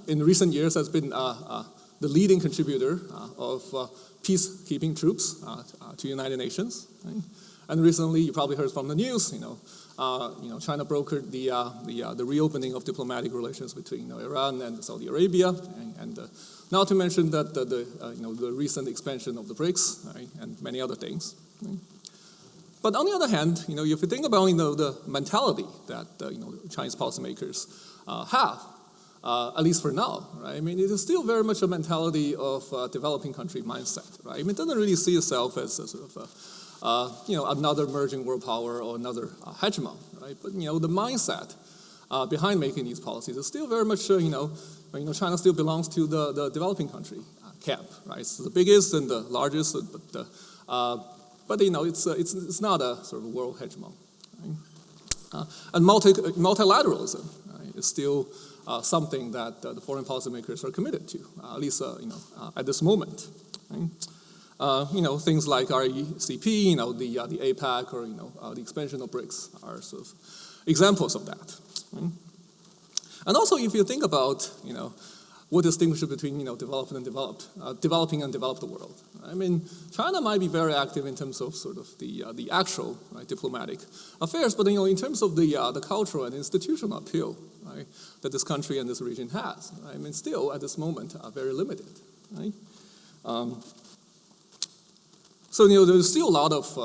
in recent years, has been the leading contributor of peacekeeping troops to United Nations. Right? And recently, you probably heard from the news, China brokered the reopening of diplomatic relations between Iran and Saudi Arabia, and not to mention that the recent expansion of the BRICS, right, and many other things. Right? But on the other hand, if you think about the mentality that Chinese policymakers have, at least for now, right? I mean, it is still very much a mentality of developing country mindset, right? I mean, it doesn't really see itself as a sort of another emerging world power or another hegemon, right? But the mindset behind making these policies is still very much China still belongs to the developing country camp, right? It's the biggest and the largest, but it's not a sort of world hegemon, right? And multilateralism, right, is still something that the foreign policymakers are committed to, at least at this moment. Right? Things like RCEP, the APEC, or the expansion of BRICS are sort of examples of that. Right? And also, if you think about what distinguishes between developed and developed, developing and developed world. I mean, China might be very active in terms of sort of the actual diplomatic affairs, but in terms of the cultural and institutional appeal, right, that this country and this region has, right, I mean, still at this moment are very limited, right? So there's still a lot of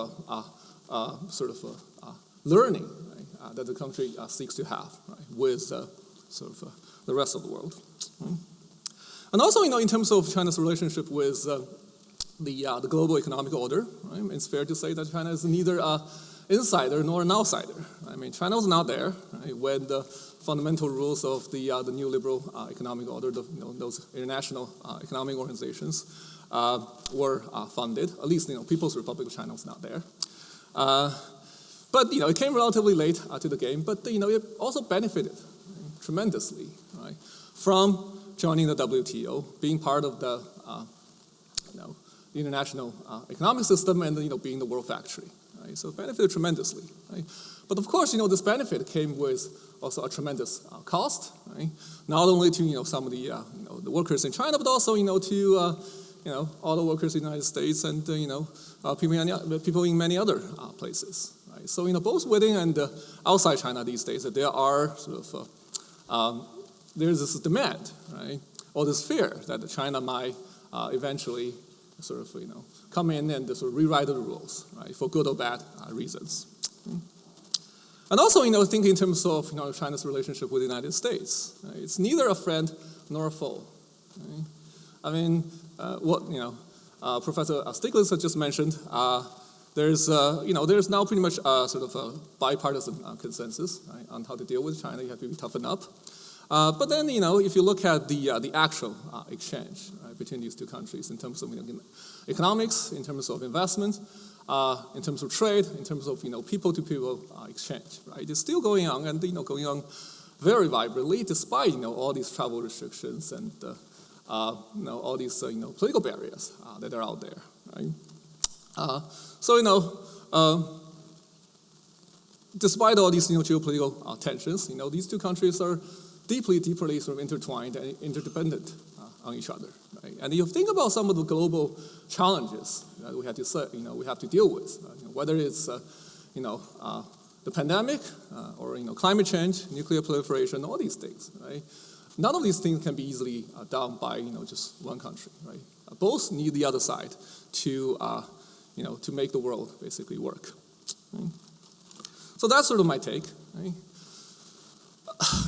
learning, right, that the country seeks to have, right, with the rest of the world. Right? And also, in terms of China's relationship with the global economic order, right, it's fair to say that China is neither an insider nor an outsider. I mean, China was not there, right, when the fundamental rules of the new liberal economic order, those international economic organizations, were funded. At least, People's Republic of China was not there. But it came relatively late to the game. But it also benefited tremendously, right, from joining the WTO, being part of the the international economic system, and being the world factory. Right? So it benefited tremendously. Right? But of course, this benefit came with also a tremendous cost. Right? Not only to some of the the workers in China, but also to all the workers in the United States and people in many other places. Right? So both within and outside China these days, there are sort of there's this demand, right, or this fear that China might eventually sort of come in and sort of rewrite the rules, right, for good or bad reasons. And also think in terms of China's relationship with the United States. Right? It's neither a friend nor a foe. Right? I mean, what Professor Stiglitz has just mentioned. There's now pretty much sort of a bipartisan consensus, right, on how to deal with China. You have to be toughened up. But then, if you look at the actual exchange, right, between these two countries in terms of economics, in terms of investment, in terms of trade, in terms of people-to-people exchange, right, it's still going on and going on very vibrantly, despite all these travel restrictions and all these political barriers that are out there, right? Despite all these geopolitical tensions, these two countries are deeply sort of intertwined and interdependent on each other, right? And you think about some of the global challenges that we have to deal with, whether it's the pandemic or climate change, nuclear proliferation, all these things, right? None of these things can be easily done by just one country, right? Both need the other side to to make the world basically work. Right? So that's sort of my take. Right?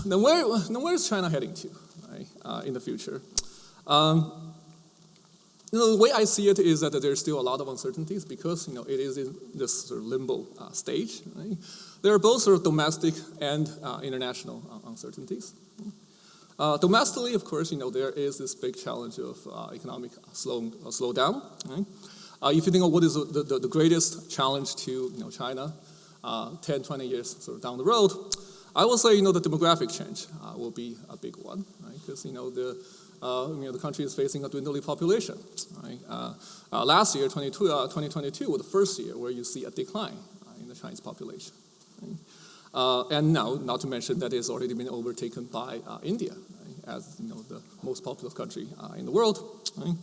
Now where is China heading to, right, in the future? The way I see it is that there's still a lot of uncertainties because it is in this sort of limbo stage. Right? There are both sort of domestic and international uncertainties. Domestically, of course, there is this big challenge of economic slowdown. Right? If you think of what is the greatest challenge to China 10, 20 years sort of down the road, I will say the demographic change will be a big one, right? Because the country is facing a dwindling population. Right? Last year, 2022, was the first year where you see a decline in the Chinese population. Right? And now, not to mention that it's already been overtaken by India, right, as the most populous country in the world. Right?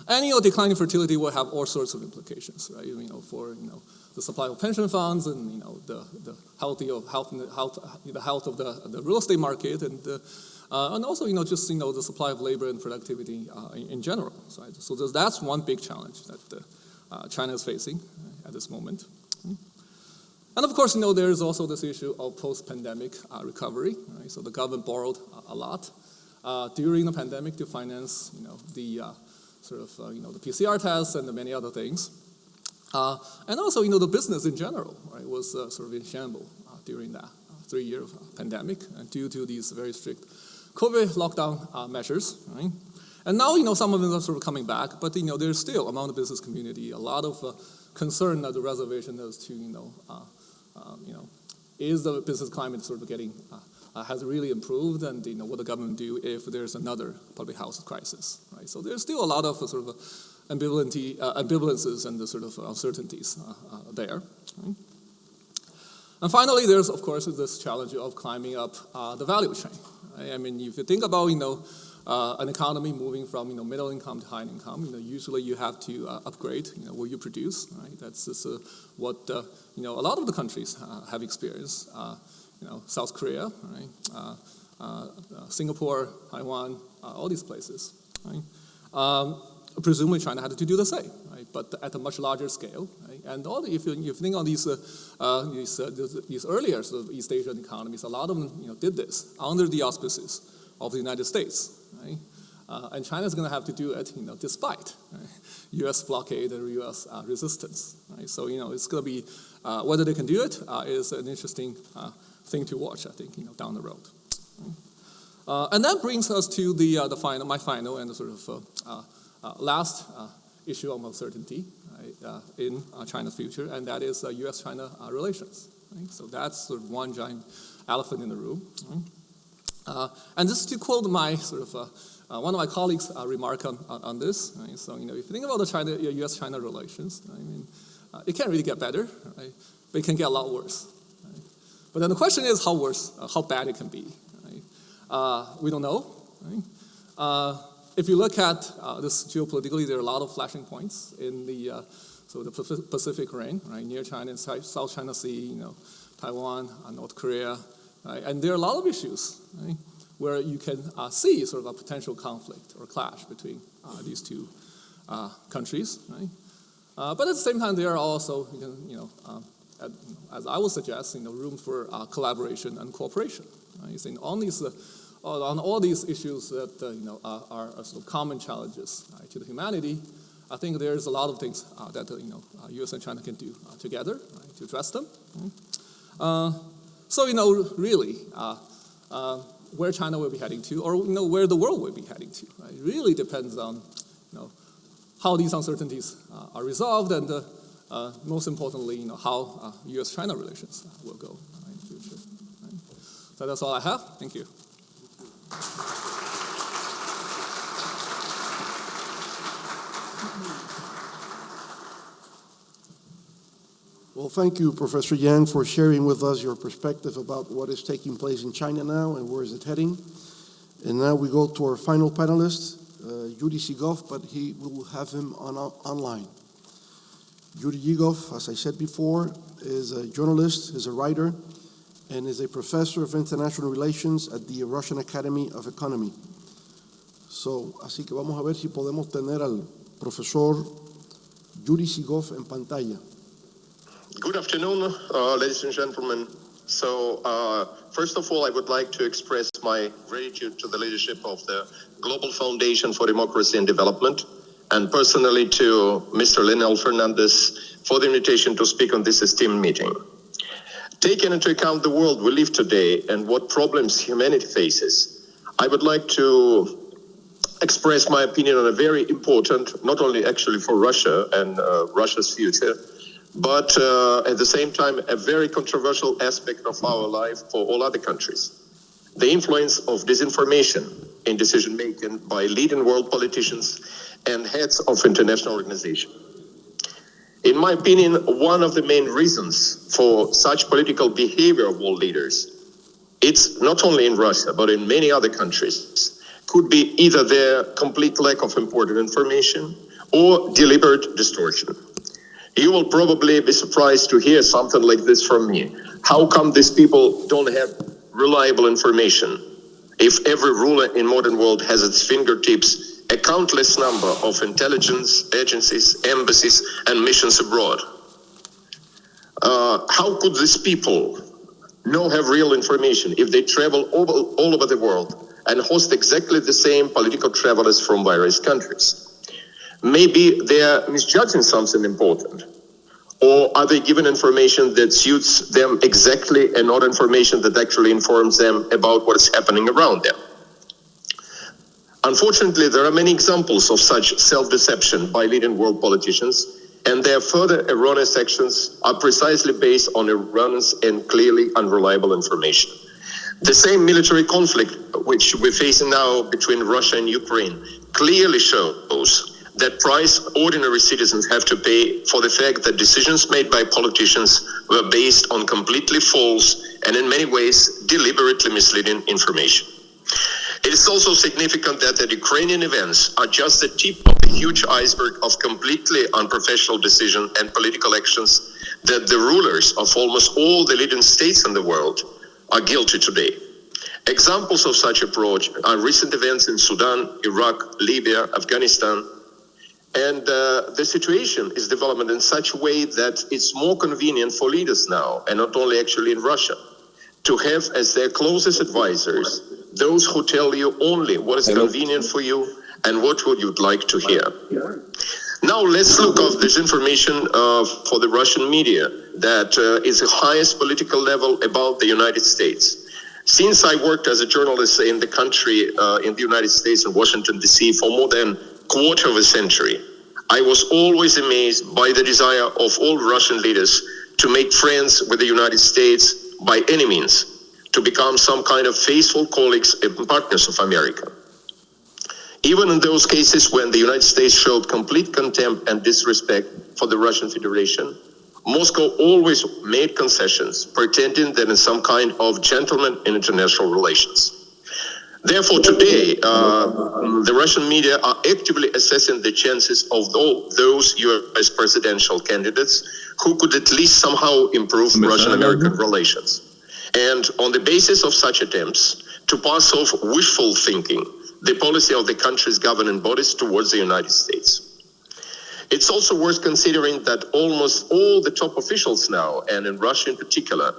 And declining fertility will have all sorts of implications, right? For the supply of pension funds and the health of the real estate market and also just the supply of labor and productivity in general. Right? So that's one big challenge that China is facing at this moment. And of course, there is also this issue of post-pandemic recovery. Right? So the government borrowed a lot during the pandemic to finance the sort of the PCR tests and the many other things. And also, the business in general, right, was sort of in shambles during that 3-year pandemic, and due to these very strict COVID lockdown measures, right? And now, some of them are sort of coming back, but, there's still among the business community a lot of concern, the reservation as to, is the business climate sort of getting, has really improved, and, what the government do if there's another public health crisis, right? So there's still a lot of sort of ambivalences and the sort of uncertainties there, right? And finally, there's, of course, this challenge of climbing up the value chain. Right? I mean, if you think about, an economy moving from, middle income to high income, usually you have to upgrade, what you produce, right? That's just what, a lot of the countries have experienced. South Korea, right? Singapore, Taiwan, all these places, right? Presumably China had to do the same, right? But at a much larger scale, right? And if you think on these earlier sort of East Asian economies, a lot of them did this under the auspices of the United States, right? And China's going to have to do it, despite, right, U.S. blockade and U.S. resistance, right? So it's going to be whether they can do it is an interesting thing to watch, I think, down the road. Right? And that brings us to my final and the sort of last issue of uncertainty, right, in China's future, and that is U.S.-China relations. Right? So that's sort of one giant elephant in the room. Right? And just to quote my sort of one of my colleagues' remark on this. Right? So if you think about the U.S.-China relations, I mean, it can't really get better, right? But it can get a lot worse. Right? But then the question is how bad it can be. Right? We don't know. Right? If you look at this geopolitically, there are a lot of flashing points in the Pacific Ring, right, near China and South China Sea, Taiwan, North Korea, right? And there are a lot of issues, right, where you can see sort of a potential conflict or clash between these two countries, right? But at the same time, there are also, as I would suggest, room for collaboration and cooperation. Right? So on all these issues that are sort of common challenges, right, to the humanity, I think there's a lot of things that U.S. and China can do together, right, to address them. Right? So really, where China will be heading to, or where the world will be heading to, right, really depends on how these uncertainties are resolved, and most importantly, how U.S.-China relations will go in the future. Right? So that's all I have. Thank you. Well, thank you, Professor Jiang, for sharing with us your perspective about what is taking place in China now and where is it heading. And now we go to our final panelist, Yury Sigov, but we will have him online. Yury Sigov, as I said before, is a journalist, is a writer, and is a professor of international relations at the Russian Academy of Economy. Así que vamos a ver si podemos tener al profesor Yury Sigov en pantalla. Good afternoon, ladies and gentlemen. First of all, I would like to express my gratitude to the leadership of the Global Foundation for Democracy and Development, and personally to Mr. Leonel Fernandez for the invitation to speak on this esteemed meeting. Taking into account the world we live today and what problems humanity faces, I would like to express my opinion on a very important, not only actually for Russia and Russia's future, but at the same time, a very controversial aspect of our life for all other countries. The influence of disinformation in decision-making by leading world politicians and heads of international organizations. In my opinion, one of the main reasons for such political behavior of world leaders, it's not only in Russia, but in many other countries, could be either their complete lack of important information or deliberate distortion. You will probably be surprised to hear something like this from me. How come these people don't have reliable information if every ruler in modern world has at its fingertips a countless number of intelligence agencies, embassies, and missions abroad? How could these people not have real information if they travel all over the world and host exactly the same political travelers from various countries? Maybe they are misjudging something important. Or are they given information that suits them exactly and not information that actually informs them about what is happening around them? Unfortunately, there are many examples of such self-deception by leading world politicians, and their further erroneous actions are precisely based on erroneous and clearly unreliable information. The same military conflict which we're facing now between Russia and Ukraine clearly shows that price ordinary citizens have to pay for the fact that decisions made by politicians were based on completely false and in many ways deliberately misleading information. It is also significant that the Ukrainian events are just the tip of the huge iceberg of completely unprofessional decisions and political actions that the rulers of almost all the leading states in the world are guilty today. Examples of such approach are recent events in Sudan, Iraq, Libya, Afghanistan, and the situation is developing in such a way that it's more convenient for leaders now, and not only actually in Russia, to have as their closest advisors those who tell you only what is convenient for you and what would you like to hear. Now let's look at this information for the Russian media that is the highest political level above the United States. Since I worked as a journalist in the country, in the United States in Washington, D.C. for more than a quarter of a century, I was always amazed by the desire of all Russian leaders to make friends with the United States by any means, to become some kind of faithful colleagues and partners of America. Even in those cases when the United States showed complete contempt and disrespect for the Russian Federation, Moscow always made concessions, pretending that it's some kind of gentleman in international relations. Therefore, today, the Russian media are actively assessing the chances of those U.S. presidential candidates who could at least somehow improve Russian-American relations. And on the basis of such attempts to pass off wishful thinking, the policy of the country's governing bodies towards the United States. It's also worth considering that almost all the top officials now, and in Russia in particular,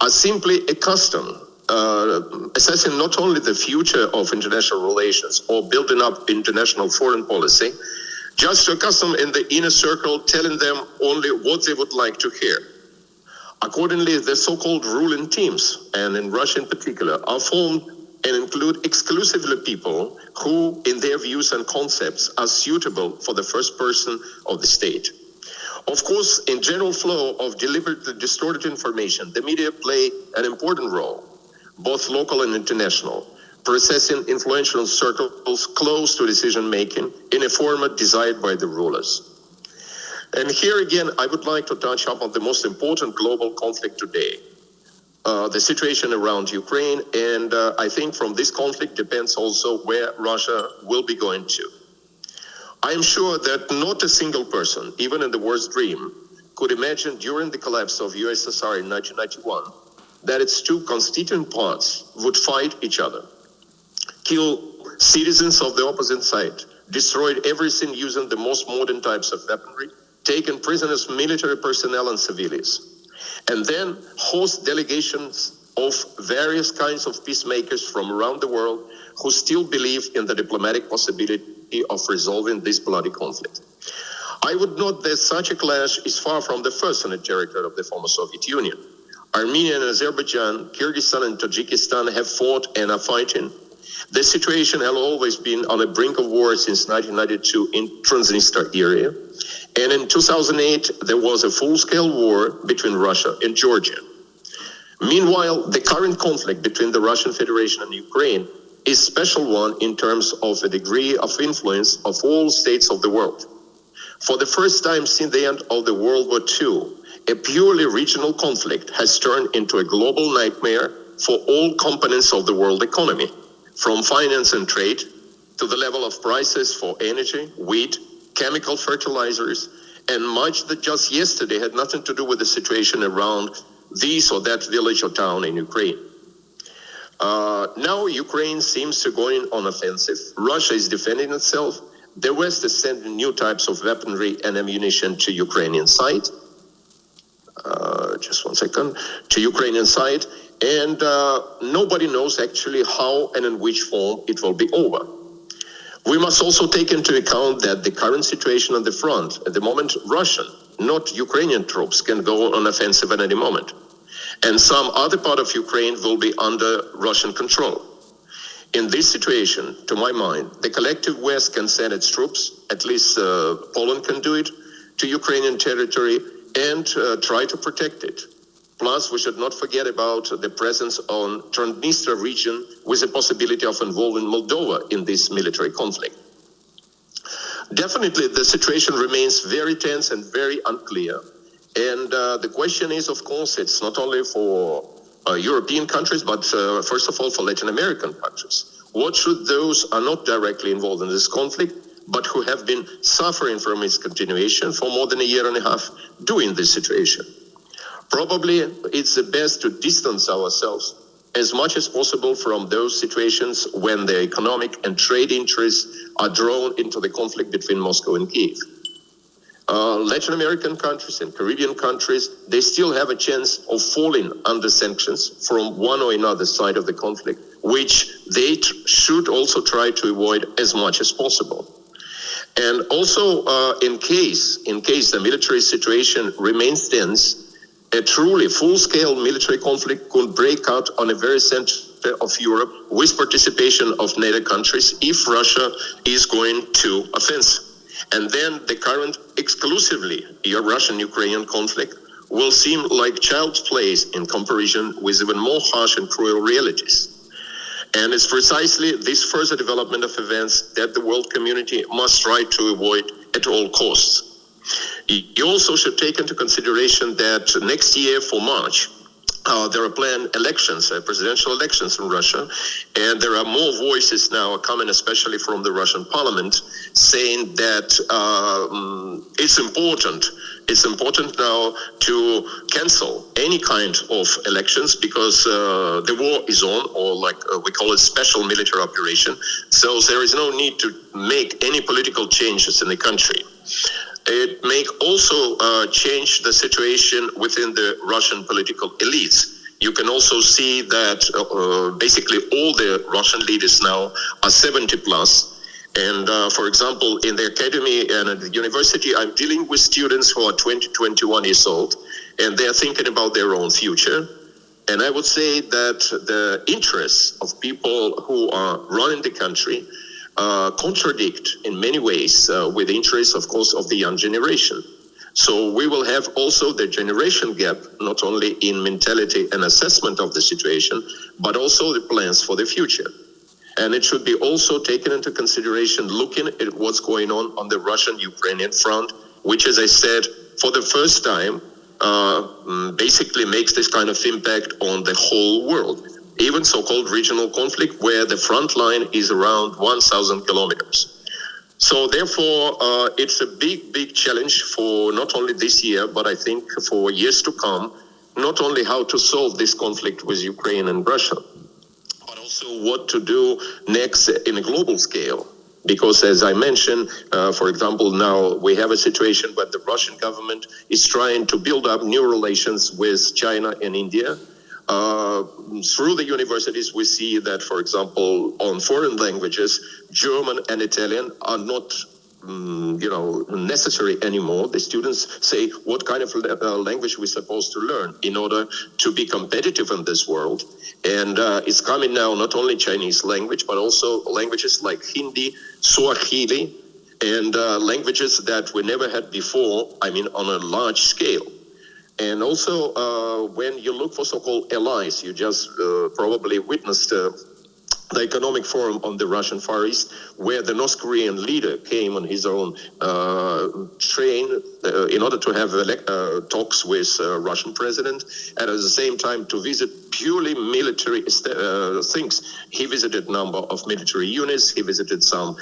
are simply accustomed assessing not only the future of international relations or building up international foreign policy, just accustomed in the inner circle telling them only what they would like to hear. Accordingly, the so-called ruling teams, and in Russia in particular, are formed and include exclusively people who, in their views and concepts, are suitable for the first person of the state. Of course, in general flow of deliberately distorted information, the media play an important role, both local and international, processing influential circles close to decision-making in a format desired by the rulers. And here again, I would like to touch upon the most important global conflict today, the situation around Ukraine, and I think from this conflict depends also where Russia will be going to. I am sure that not a single person, even in the worst dream, could imagine during the collapse of USSR in 1991 that its two constituent parts would fight each other, kill citizens of the opposite side, destroyed everything using the most modern types of weaponry, taken prisoners military personnel and civilians, and then host delegations of various kinds of peacemakers from around the world who still believe in the diplomatic possibility of resolving this bloody conflict. I would note that such a clash is far from the first on the territory of the former Soviet Union. Armenia and Azerbaijan, Kyrgyzstan and Tajikistan have fought and are fighting. The situation has always been on the brink of war since 1992 in Transnistria area. And in 2008, there was a full-scale war between Russia and Georgia. Meanwhile, the current conflict between the Russian Federation and Ukraine is a special one in terms of the degree of influence of all states of the world. For the first time since the end of the World War II, a purely regional conflict has turned into a global nightmare for all components of the world economy, from finance and trade to the level of prices for energy, wheat, chemical fertilizers, and much that just yesterday had nothing to do with the situation around this or that village or town in Ukraine. Now Ukraine seems to go on offensive. Russia is defending itself. The West is sending new types of weaponry and ammunition to Ukrainian side. To Ukrainian side. And nobody knows actually how and in which form it will be over. We must also take into account that the current situation on the front, at the moment Russian, not Ukrainian troops, can go on offensive at any moment. And some other part of Ukraine will be under Russian control. In this situation, to my mind, the collective West can send its troops, at least Poland can do it, to Ukrainian territory and try to protect it. Plus, we should not forget about the presence on Transnistria region with the possibility of involving Moldova in this military conflict. Definitely, the situation remains very tense and very unclear. And the question is, of course, it's not only for European countries, but first of all for Latin American countries. What should those who are not directly involved in this conflict, but who have been suffering from its continuation for more than a year and a half, do in this situation? Probably it's the best to distance ourselves as much as possible from those situations when the economic and trade interests are drawn into the conflict between Moscow and Kiev. Latin American countries and Caribbean countries, they still have a chance of falling under sanctions from one or another side of the conflict, which they should also try to avoid as much as possible. And also, in case the military situation remains tense, a truly full-scale military conflict could break out on a very center of Europe with participation of NATO countries if Russia is going to offensive. And then the current exclusively Russian-Ukrainian conflict will seem like child's play in comparison with even more harsh and cruel realities. And it's precisely this further development of events that the world community must try to avoid at all costs. You also should take into consideration that next year for March, there are planned elections, presidential elections in Russia, and there are more voices now coming, especially from the Russian parliament, saying that it's important now to cancel any kind of elections because the war is on, or like we call it special military operation. So there is no need to make any political changes in the country. It may also change the situation within the Russian political elites. You can also see that basically all the Russian leaders now are 70 plus. And for example, in the academy and at the university, I'm dealing with students who are 20, 21 years old, and they're thinking about their own future. And I would say that the interests of people who are running the country contradict in many ways with the interests, of course, of the young generation. So we will have also the generation gap, not only in mentality and assessment of the situation, but also the plans for the future. And it should be also taken into consideration looking at what's going on the Russian-Ukrainian front, which, as I said, for the first time, basically makes this kind of impact on the whole world. Even so-called regional conflict where the front line is around 1,000 kilometers. So therefore, it's a big challenge for not only this year, but I think for years to come, not only how to solve this conflict with Ukraine and Russia, but also what to do next in a global scale. Because as I mentioned, for example, now we have a situation where the Russian government is trying to build up new relations with China and India. Through the universities, we see that, for example, on foreign languages, German and Italian are not, necessary anymore. The students say, what kind of language we're supposed to learn in order to be competitive in this world? And it's coming now, not only Chinese language, but also languages like Hindi, Swahili, and languages that we never had before, on a large scale. And also, when you look for so-called allies, you just probably witnessed the economic forum on the Russian Far East, where the North Korean leader came on his own train in order to have talks with Russian president, and at the same time to visit purely military things. He visited a number of military units, he visited some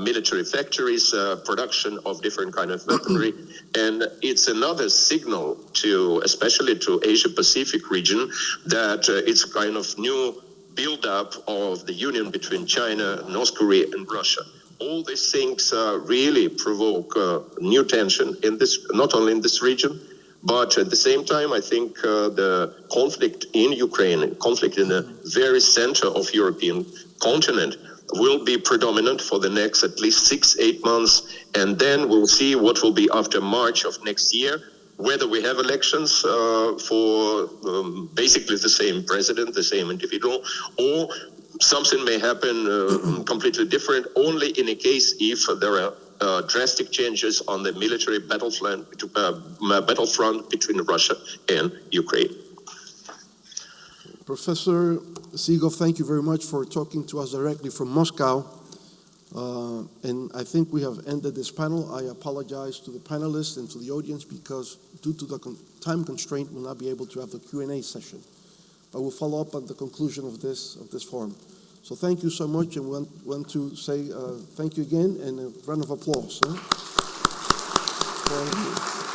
military factories, production of different kind of weaponry, and it's another signal to, especially to Asia-Pacific region, that it's a kind of new build-up of the union between China, North Korea, and Russia. All these things really provoke new tension in this, not only in this region, But at the same time, I think the conflict in Ukraine, conflict in the very center of European continent, will be predominant for the next at least 6-8 months, and then we'll see what will be after March of next year, whether we have elections for basically the same president, the same individual, or something may happen completely different, only in a case if there are drastic changes on the military battlefront between Russia and Ukraine. Professor Sigov, thank you very much for talking to us directly from Moscow. And I think we have ended this panel. I apologize to the panelists and to the audience because due to the time constraint, we'll not be able to have the Q&A session. But we'll follow up at the conclusion of this forum. So thank you so much, and we want to say thank you again and a round of applause. Thank you.